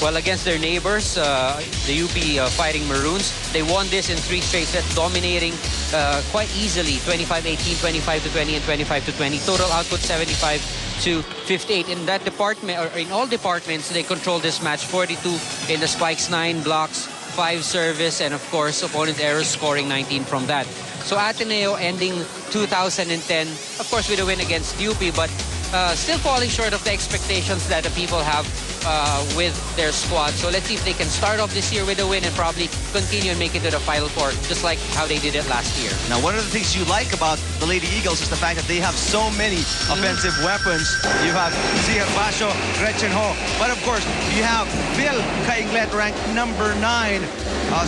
Well, against their neighbors, the UP Fighting Maroons, they won this in 3 straight sets, dominating quite easily, 25-18, 25-20, and 25-20. Total output 75-58. In that department, or in all departments, they controlled this match. 42 in the spikes, 9 blocks, 5 service, and of course, opponent errors, scoring 19 from that. So Ateneo ending 2010, of course, with a win against UP, but still falling short of the expectations that the people have with their squad. So let's see if they can start off this year with a win and probably continue and make it to the Final Four, just like how they did it last year. Now, one of the things you like about the Lady Eagles is the fact that they have so many offensive weapons. You have Zia Basho, Gretchen Ho, but of course, you have Phil Kainglet, ranked number 9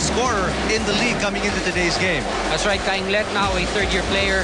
scorer in the league coming into today's game. That's right, Kainglet, now a third-year player,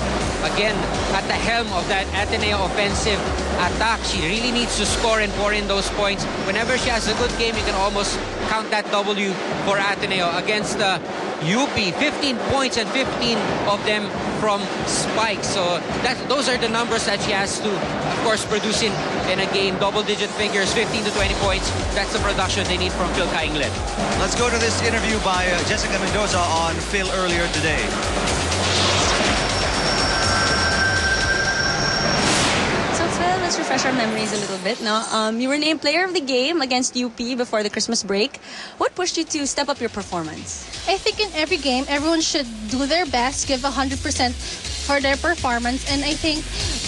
again at the helm of that Ateneo offensive attack. She really needs to score and pour in those points. Whenever she has a good game, you can almost count that W for Ateneo against the UP. 15 points and 15 of them from spikes. So those are the numbers that she has to, of course, produce in a game. Double-digit figures, 15 to 20 points. That's the production they need from Phil Kainglet. Let's go to this interview by Jessica Mendoza on Phil earlier today. Let's refresh our memories a little bit. Now, you were named player of the game against UP before the Christmas break. What pushed you to step up your performance? I think in every game, everyone should do their best, give 100% for their performance. And I think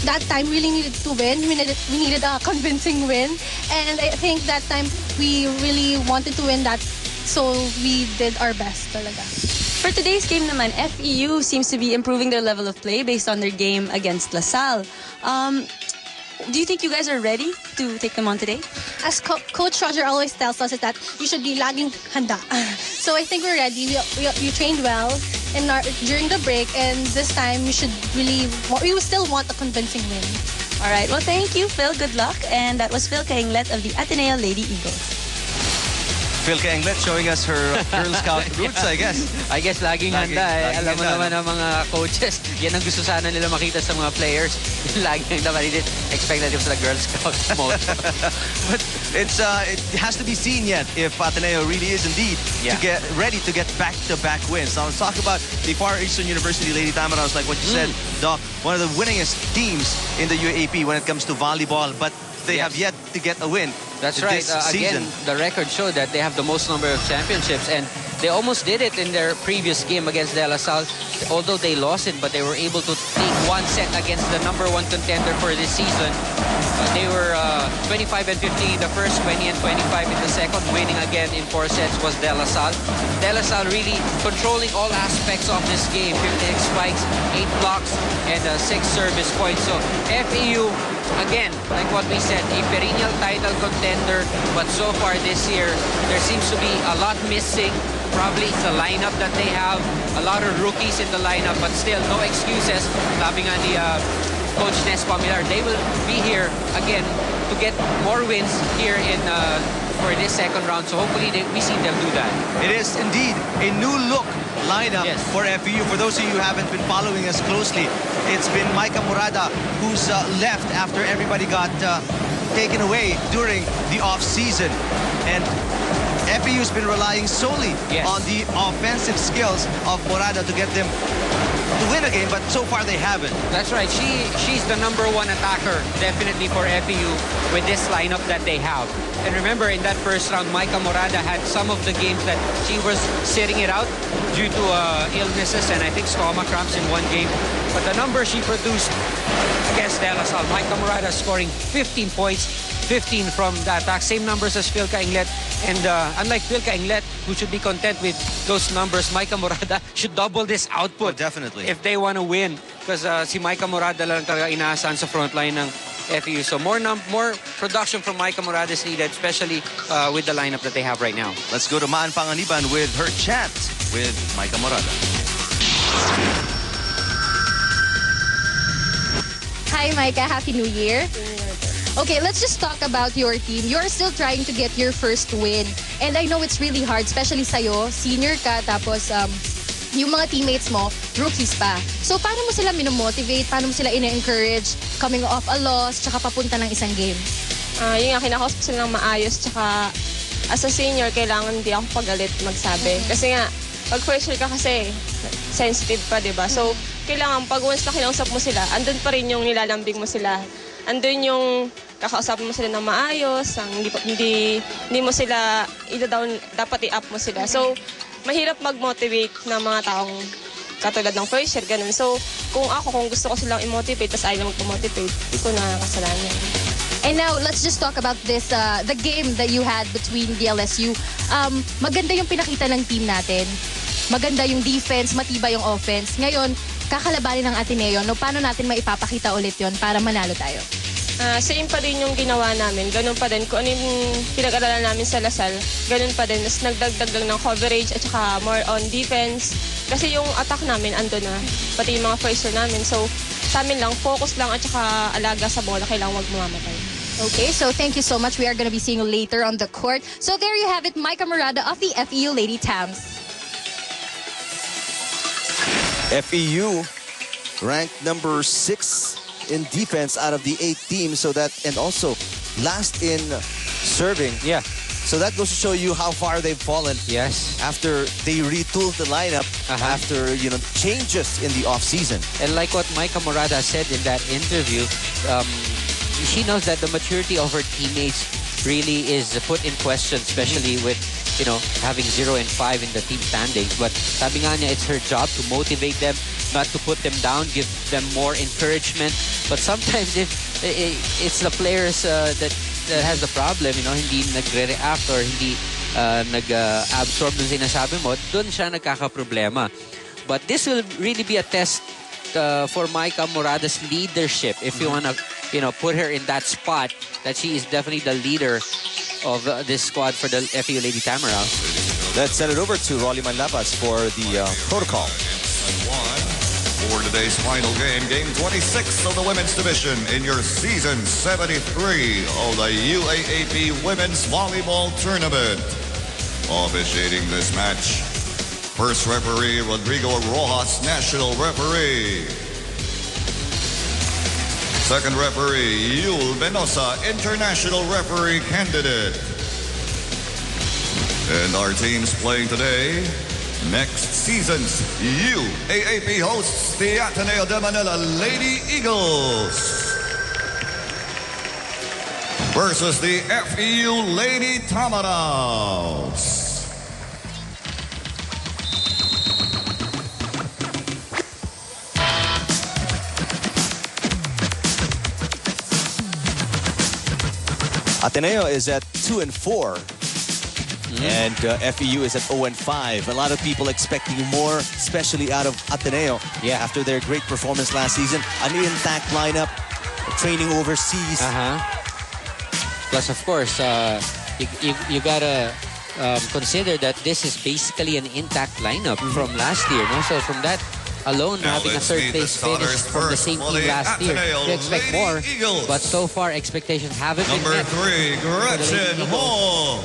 that time really needed to win. We needed a convincing win. And I think that time we really wanted to win that. So we did our best talaga. For today's game naman, FEU seems to be improving their level of play based on their game against LaSalle. Do you think you guys are ready to take them on today? As Coach Roger always tells us, is that you should be laging handa. So I think we're ready. We trained well during the break, and this time we will still want a convincing win. All right. Well, thank you, Phil. Good luck. And that was Phil Kainglet of the Ateneo Lady Eagles. Phil Kainglet showing us her Girl Scout roots, I guess. I guess laging handa eh. Alam mo naman ang mga coaches, yan ang gusto sana nila makita sa mga players. Laging handa, but they didn't expect that it was the Girl Scout mode. But it has to be seen yet if Ateneo really is indeed to get ready to get back-to-back wins. Now let's talk about the Far Eastern University Lady Tamaraws, like what you said, Doc. One of the winningest teams in the UAP when it comes to volleyball, but they have yet to get a win. That's right. Again, the record showed that they have the most number of championships, and they almost did it in their previous game against De La Salle. Although they lost it, but they were able to take 1 set against the #1 contender for this season. They were 25 and 50 the first, 20 and 25 in the second. Winning again in 4 sets was De La Salle. De La Salle really controlling all aspects of this game. 56 spikes, 8 blocks, and 6 service points. So FEU, again, like what we said, a perennial title contender. But so far this year, there seems to be a lot missing. Probably it's a lineup that they have. A lot of rookies in the lineup, but still no excuses. Sabi nga ni Coach Nes Pamilar, they will be here again to get more wins here in for this second round. So hopefully we see them do that. It is indeed a new look lineup for FEU. For those of you who haven't been following us closely, it's been Micah Murada who's left after everybody got taken away during the off-season. And FEU's been relying solely on the offensive skills of Murada to get them to win a game, but so far they haven't. That's right. She's the #1 attacker, definitely, for FEU with this lineup that they have. And remember, in that first round, Micah Murada had some of the games that she was sitting it out due to illnesses and I think stomach cramps in 1 game. But the number she produced against De La Salle, Micah Murada scoring 15 points, 15 from the attack. Same numbers as Phil Kainglet. And unlike Phil Kainglet, who should be content with those numbers, Micah Murada should double this output. Definitely. If they want to win. Because si Micah Murada lang talaga inaasahan sa front line ng FEU. So more production from Micah Murada is needed, especially with the lineup that they have right now. Let's go to Maan Panganiban with her chat with Micah Murada. Hi, Micah. Happy New Year. Okay, let's just talk about your team. You're still trying to get your first win. And I know it's really hard, especially sa'yo. Senior ka, tapos yung mga teammates mo, rookies pa. So, paano mo sila minomotivate? Paano mo sila ina-encourage coming off a loss, tsaka papunta ng isang game? Yun nga, kinakausap sila ng maayos, tsaka as a senior, kailangan di ako pagalit magsabi. Kasi nga, pag first year ka kasi, sensitive pa, di ba? So, kailangan pag once na kinausap mo sila, andun pa rin yung nilalambing mo sila. Andun yung kakausapin mo sila ng maayos, hindi mo sila ida-down, dapat i-up mo sila. So, mahirap mag-motivate ng mga taong katulad ng first year, ganun. So, kung gusto ko silang i-motivate, tas ayaw mag-motivate, hindi ko na kasalanan. And now, let's just talk about this, the game that you had between the LSU. Maganda yung pinakita ng team natin. Maganda yung defense, matibay yung offense. Ngayon, kakalabanin ng Ateneo, no, paano natin maipapakita ulit yon para manalo tayo? Same pa din yung ginawa namin. Ganun pa din. Kung ano yung pinag-aralan namin sa Lasal, ganun pa din. Mas nagdagdag lang ng coverage at saka more on defense. Kasi yung attack namin ando na. Pati yung mga first year namin. So, sa amin lang, focus lang at saka alaga sa bola. Kailangan wag mamamatay. Okay, so thank you so much. We are going to be seeing you later on the court. So there you have it, my camarada of the FEU Lady Tams. FEU ranked number 6 in defense out of the 8 teams, so that, and also last in serving. Yeah. So that goes to show you how far they've fallen. Yes. After they retooled the lineup, after changes in the off season. And like what Micah Morada said in that interview, she knows that the maturity of her teammates really is put in question, especially with having 0 and 5 in the team standings. But sabi nga niya, it's her job to motivate them, not to put them down, give them more encouragement. But sometimes if it's the players that has the problem, hindi nagre-react or hindi nag-absorb ng sinasabi mo, doon siya nagkakaproblema. But this will really be a test for Micah Morada's leadership. If you want to, put her in that spot, that she is definitely the leader of this squad for the FEU Lady Tamaraws. Let's send it over to Rolly Manlapas for the protocol. For today's final game, game 26 of the women's division in your season 73 of the UAAP Women's Volleyball Tournament. Officiating this match, first referee Rodrigo Rojas, national referee. Second referee, Yul Venosa, international referee candidate. And our teams playing today, next season's UAAP hosts the Ateneo de Manila Lady Eagles versus the FEU Lady Tamaraws. Ateneo is at 2 and 4. And FEU is at 0 and 5. A lot of people expecting more, especially out of Ateneo. Yeah. After their great performance last season. An intact lineup, training overseas. Plus, of course, you gotta consider that this is basically an intact lineup from last year. No? So from that alone, Now having a let's third meet the place finish starters from the first same for team the last year, Ateneo you expect Lady more. Eagles. But so far, expectations haven't been Number met. 3, Gretchen Hall.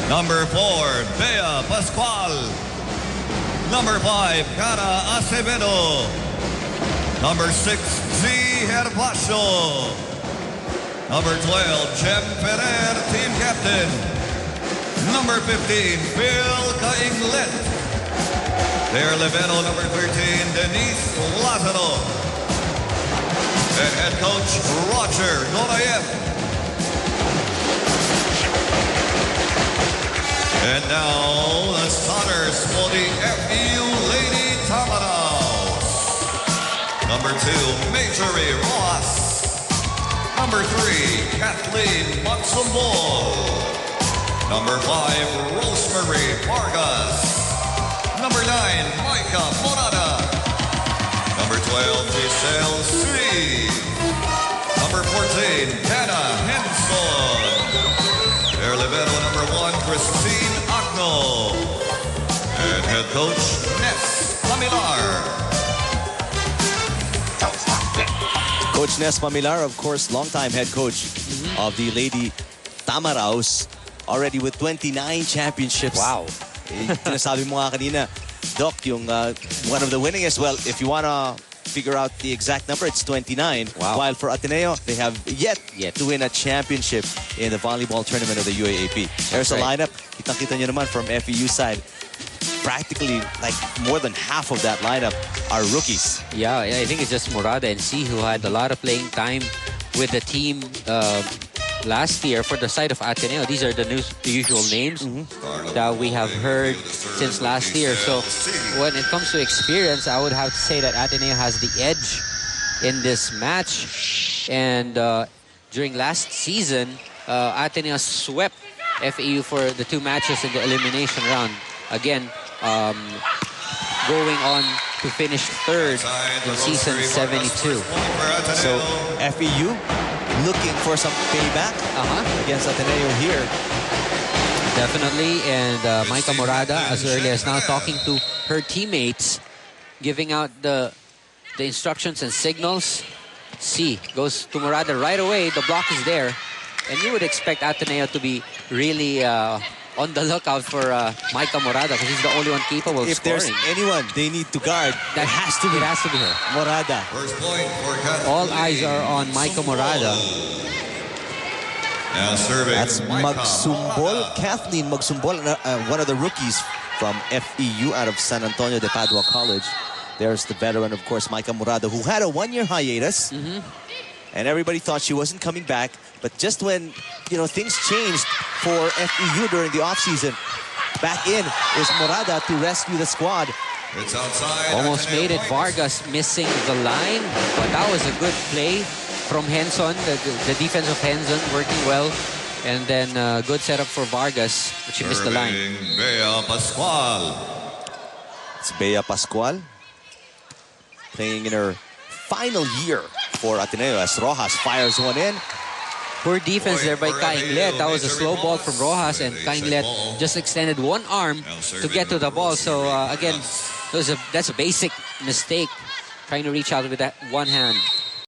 Number 4, Bea Pascual. Number 5, Cara Acevedo. Number 6, Z Herbacio. Number 12, Jem Ferrer, team captain. Number 15, Phil Cainglet. Their libero, number 13, Denise Lazaro. And head coach, Roger Dorayev. And now, the starters for the FEU Lady Tamaraws. Number 2, Majorie Rojas. Number 3, Kathleen Matsumbol. Number 5, Rosemary Vargas. Number 9, Micah Morada. Number 12, Giselle Sri. Number 14, Hannah Henson. Their libero number 1, Christine Agno. And head coach, Ness Mamilar. Coach Ness Mamilar, of course, longtime head coach of the Lady Tamaraws. Already with 29 championships. Wow. Sinasabi mo nga kanina, Doc, yung one of the winningest. Well, if you want to figure out the exact number. It's 29. Wow. While for Ateneo, they have yet to win a championship in the volleyball tournament of the UAAP. There's a lineup. Kitang-kita nyo naman from FEU side. Practically, like, more than half of that lineup are rookies. Yeah, I think it's just Morada and C who had a lot of playing time with the team last year for the side of Ateneo. These are the usual names that we have heard since last year. So when it comes to experience, I would have to say that Ateneo has the edge in this match. And during last season, Ateneo swept FEU for the 2 matches in the elimination round. Again, going on to finish 3rd in season 72. So FEU looking for some payback against Ateneo here. Definitely, and Maika Morada as early as now talking to her teammates, giving out the instructions and signals. C goes to Morada right away. The block is there, and you would expect Ateneo to be really on the lookout for Maika Morada because he's the only one capable of scoring. If there's anyone they need to guard, it has to be her. Morada. First point for All eyes are on Maika Morada. Now serving. That's Magsumbol. Kathleen Magsumbol, one of the rookies from FEU out of San Antonio de Padua College. There's the veteran, of course, Maika Morada, who had a 1-year hiatus. And everybody thought she wasn't coming back. But just when, things changed for FEU during the offseason, back in is Morada to rescue the squad. It's outside. Almost made it. Vargas missing the line. But that was a good play from Henson. The defense of Henson working well. And then good setup for Vargas, but she missed the line. Bea Pascual. It's Bea Pascual playing in her final year for Ateneo as Rojas fires one in. Poor defense there by Kainglet. That was a slow ball from Rojas, and Kainglet just extended one arm to get to the ball. So again, that's a basic mistake, trying to reach out with that one hand.